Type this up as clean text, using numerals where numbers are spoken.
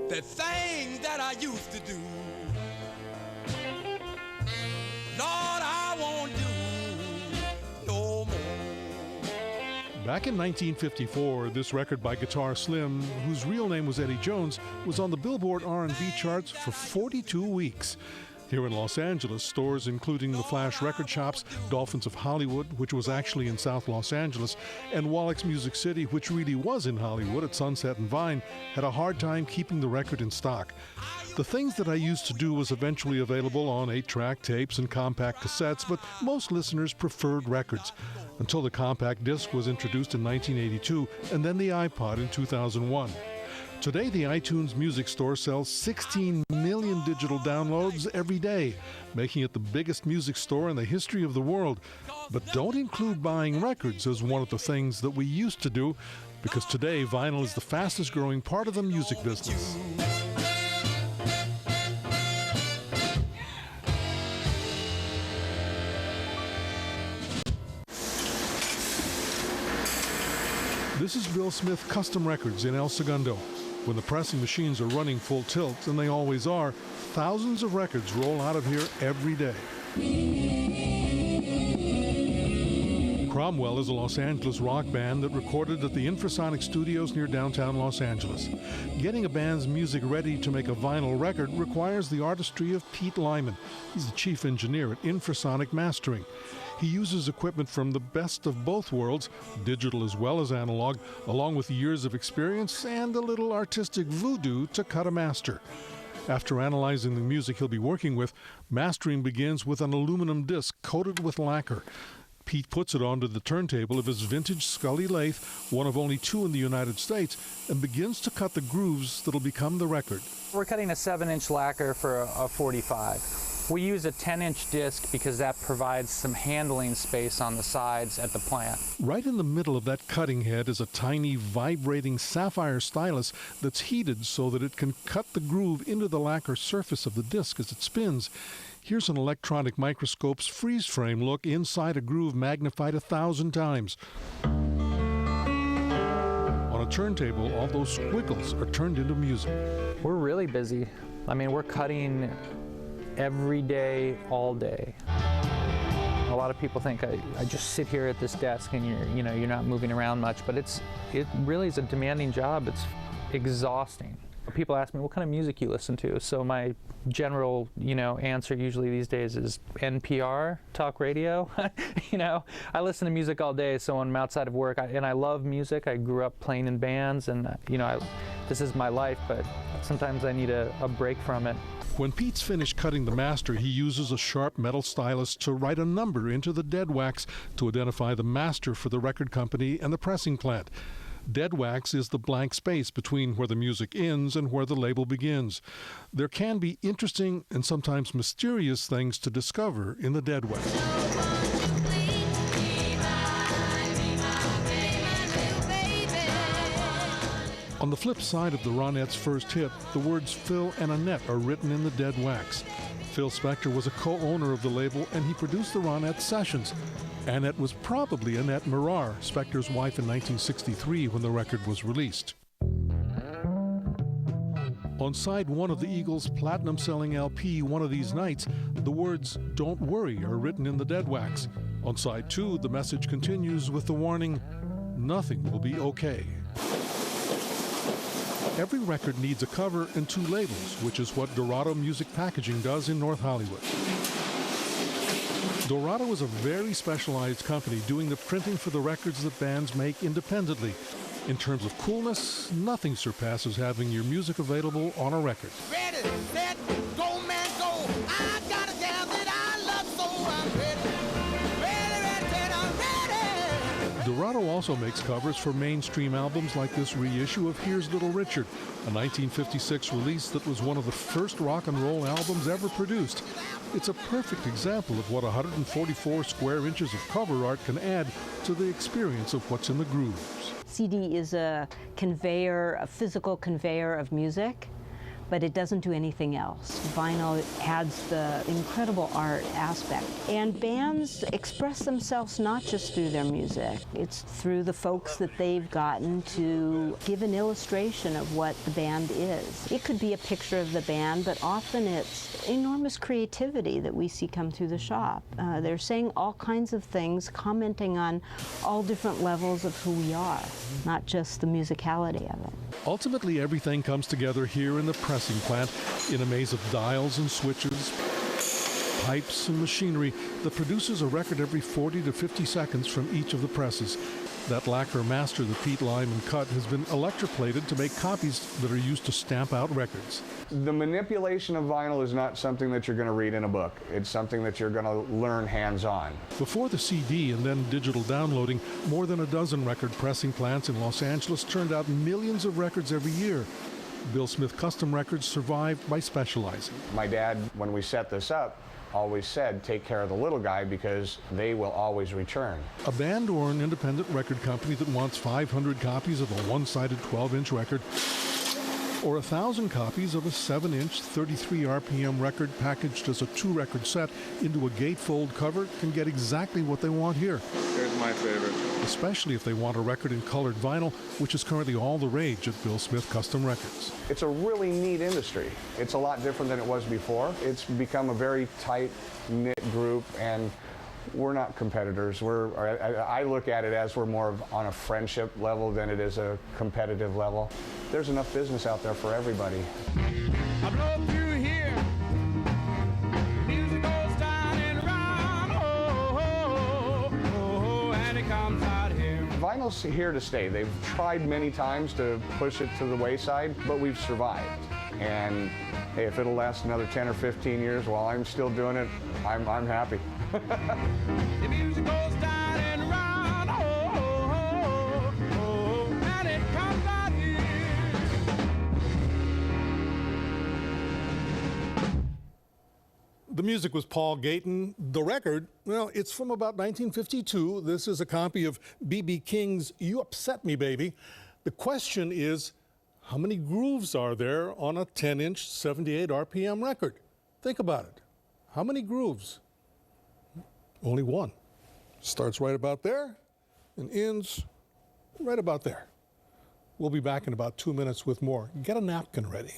the things that I used to do. Lord, I won't do no more. Back in 1954, this record by Guitar Slim, whose real name was Eddie Jones, was on the Billboard R&B charts for 42 weeks. Here in Los Angeles, stores including the Flash Record Shops, Dolphins of Hollywood, which was actually in South Los Angeles, and Wallach's Music City, which really was in Hollywood at Sunset and Vine, had a hard time keeping the record in stock. The Things That I Used to Do was eventually available on 8-track tapes and compact cassettes, but most listeners preferred records, until the compact disc was introduced in 1982, and then the iPod in 2001. Today, the iTunes Music Store sells 16 million digital downloads every day, making it the biggest music store in the history of the world. But don't include buying records as one of the things that we used to do, because today vinyl is the fastest growing part of the music business. This is Bill Smith Custom Records in El Segundo. When the pressing machines are running full tilt, and they always are, thousands of records roll out of here every day. Cromwell is a Los Angeles rock band that recorded at the Infrasonic studios near downtown Los Angeles. Getting a band's music ready to make a vinyl record requires the artistry of Pete Lyman. He's the chief engineer at Infrasonic Mastering. He uses equipment from the best of both worlds, digital as well as analog, along with years of experience and a little artistic voodoo to cut a master. After analyzing the music he'll be working with, mastering begins with an aluminum disc coated with lacquer. Pete puts it onto the turntable of his vintage Scully lathe, one of only 2 in the United States, and begins to cut the grooves that'll become the record. We're cutting a 7-inch lacquer for a 45. We use a 10-inch disc because that provides some handling space on the sides at the plant. Right in the middle of that cutting head is a tiny vibrating sapphire stylus that's heated so that it can cut the groove into the lacquer surface of the disc as it spins. Here's an electronic microscope's freeze frame look inside a groove magnified 1,000 times. On a turntable, all those squiggles are turned into music. We're really busy. I mean, we're cutting every day, all day. A lot of people think I just sit here at this desk and you're not moving around much, but it really is a demanding job. It's exhausting. People ask me what kind of music you listen to. So my general, answer usually these days is NPR, talk radio. I listen to music all day. So when I'm outside of work, and I love music. I grew up playing in bands, and this is my life. But sometimes I need a break from it. When Pete's finished cutting the master, he uses a sharp metal stylus to write a number into the dead wax to identify the master for the record company and the pressing plant. Dead wax is the blank space between where the music ends and where the label begins. There can be interesting and sometimes mysterious things to discover in the dead wax. On the flip side of the Ronettes' first hit, the words Phil and Annette are written in the dead wax. Phil Spector was a co-owner of the label, and he produced the Ronettes sessions. Annette was probably Annette Mirar, Spector's wife in 1963 when the record was released. On side 1 of the Eagles' platinum-selling LP, One of These Nights, the words Don't Worry are written in the dead wax. On side 2, the message continues with the warning, Nothing will be okay. Every record needs a cover and 2 labels, which is what Dorado Music Packaging does in North Hollywood. Dorado is a very specialized company doing the printing for the records that bands make independently. In terms of coolness, nothing surpasses having your music available on a record. Ready, set, go, man, go. I got a gal that I love, so I'm ready. Ready, set, I'm ready. Dorado also makes covers for mainstream albums like this reissue of Here's Little Richard, a 1956 release that was one of the first rock and roll albums ever produced. It's a perfect example of what 144 square inches of cover art can add to the experience of what's in the grooves. CD is a conveyor, a physical conveyor of music, but it doesn't do anything else. Vinyl adds the incredible art aspect. And bands express themselves not just through their music, it's through the folks that they've gotten to give an illustration of what the band is. It could be a picture of the band, but often it's enormous creativity that we see come through the shop. They're saying all kinds of things, commenting on all different levels of who we are, not just the musicality of it. Ultimately, everything comes together here in the pressing plant in a maze of dials and switches, pipes and machinery that produces a record every 40 to 50 seconds from each of the presses. That lacquer master that Pete Lyman cut has been electroplated to make copies that are used to stamp out records. The manipulation of vinyl is not something that you're going to read in a book. It's something that you're going to learn hands-on. Before the CD and then digital downloading, more than a dozen record pressing plants in Los Angeles turned out millions of records every year. Bill Smith Custom Records survived by specializing. My dad, when we set this up, always said, take care of the little guy because they will always return. A band or an independent record company that wants 500 copies of a one-sided 12-inch record or 1,000 copies of a 7-inch 33 RPM record packaged as a 2-record set into a gatefold cover can get exactly what they want here. Here's my favorite. Especially if they want a record in colored vinyl, which is currently all the rage at Bill Smith Custom Records. It's a really neat industry. It's a lot different than it was before. It's become a very tight-knit group, and we're not competitors. I look at it as we're more on a friendship level than it is a competitive level. There's enough business out there for everybody. I blow through here. Music goes down and around. Oh, oh, oh, oh, and it comes out here. Vinyl's here to stay. They've tried many times to push it to the wayside, but we've survived. And hey, if it'll last another 10 or 15 years while I'm still doing it, I'm happy. The music goes down and around. Oh, oh, oh, oh, and it comes out here. The music was Paul Gayton. The record, well, it's from about 1952. This is a copy of B.B. King's You Upset Me, Baby. The question is, how many grooves are there on a 10-inch 78 RPM record? Think about it. How many grooves? Only one. Starts right about there and ends right about there. We'll be back in about 2 minutes with more. Get a napkin ready.